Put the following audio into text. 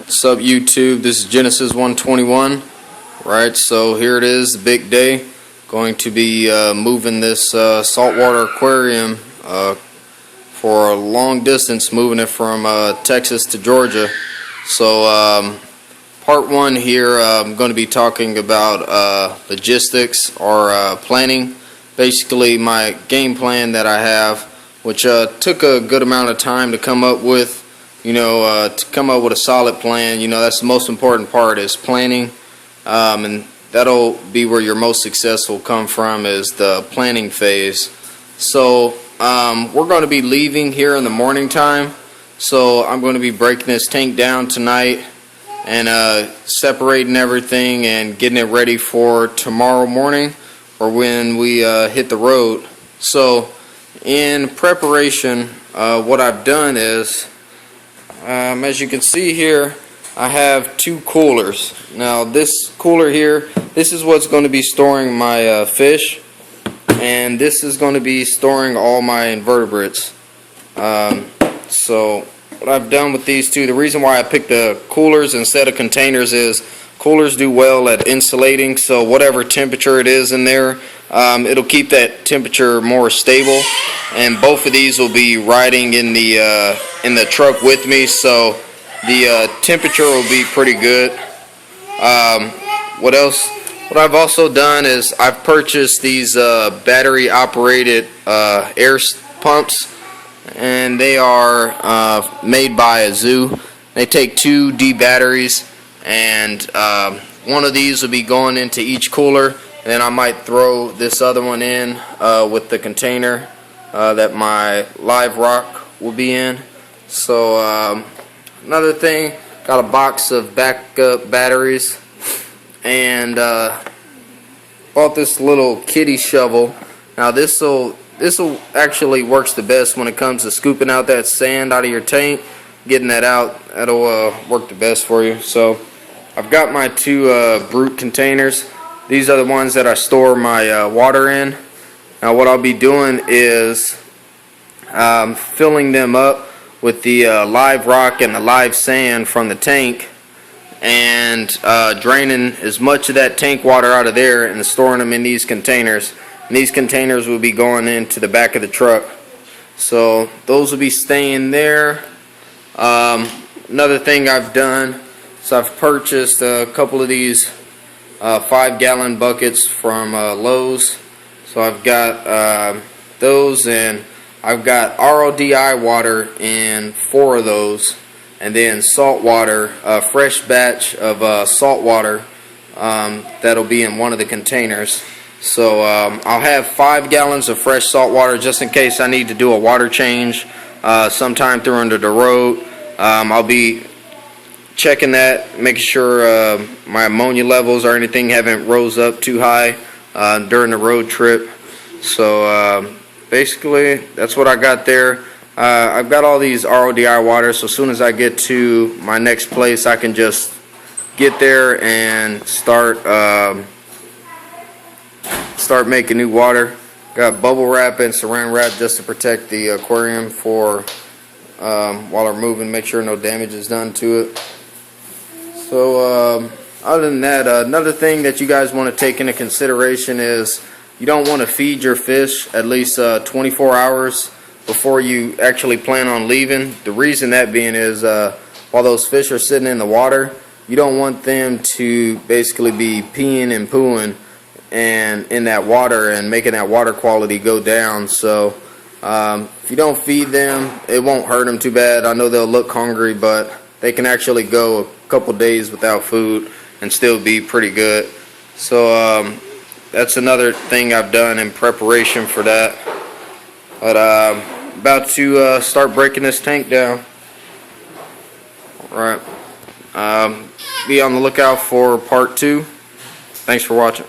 What's up, YouTube? This is Genesis 121. Right, so here it is, the big day. Going to be moving this saltwater aquarium for a long distance, moving it from Texas to Georgia. So part one here, I'm going to be talking about logistics or planning. Basically my game plan that I have, which took a good amount of time to come up with. To come up with a solid plan. That's the most important part, is planning, and that'll be where your most success will come from, is the planning phase. So we're going to be leaving here in the morning time, so I'm going to be breaking this tank down tonight and separating everything and getting it ready for tomorrow morning or when we hit the road. So in preparation, what I've done is, as you can see here, I have two coolers. Now this cooler here, this is what's going to be storing my fish, and this is going to be storing all my invertebrates. So what I've done with these two, the reason why I picked the coolers instead of containers is coolers do well at insulating, so whatever temperature it is in there, it'll keep that temperature more stable. And both of these will be riding in the truck with me, so the temperature will be pretty good. What else? What I've also done is I've purchased these battery operated air pumps, and they are made by a zoo. They take 2 D batteries, and one of these will be going into each cooler, and then I might throw this other one in with the container that my live rock will be in. So another thing, got a box of backup batteries, and bought this little kitty shovel. Now this will actually works the best when it comes to scooping out that sand out of your tank, getting that out. That'll work the best for you. So I've got my 2 brute containers. These are the ones that I store my water in. Now what I'll be doing is filling them up with the live rock and the live sand from the tank, and draining as much of that tank water out of there and storing them in these containers. And these containers will be going into the back of the truck. So those will be staying there. Another thing I've done, so I've purchased a couple of these 5-gallon buckets from Lowe's. So I've got those, and I've got RODI water in 4 of those, and then salt water, a fresh batch of salt water that'll be in one of the containers. So I'll have 5 gallons of fresh salt water just in case I need to do a water change sometime through under the road. I'll be checking that, making sure my ammonia levels or anything haven't rose up too high during the road trip. So basically that's what I got there. I've got all these RODI water, so as soon as I get to my next place, I can just get there and start making new water. Got bubble wrap and saran wrap just to protect the aquarium for while we're moving, make sure no damage is done to it. So other than that, another thing that you guys want to take into consideration is you don't want to feed your fish at least 24 hours before you actually plan on leaving. The reason that being is while those fish are sitting in the water, you don't want them to basically be peeing and pooing and in that water and making that water quality go down. So if you don't feed them, it won't hurt them too bad. I know they'll look hungry, but they can actually go a couple days without food and still be pretty good. So that's another thing I've done in preparation for that. But about to start breaking this tank down. Alright, be on the lookout for part 2. Thanks for watching.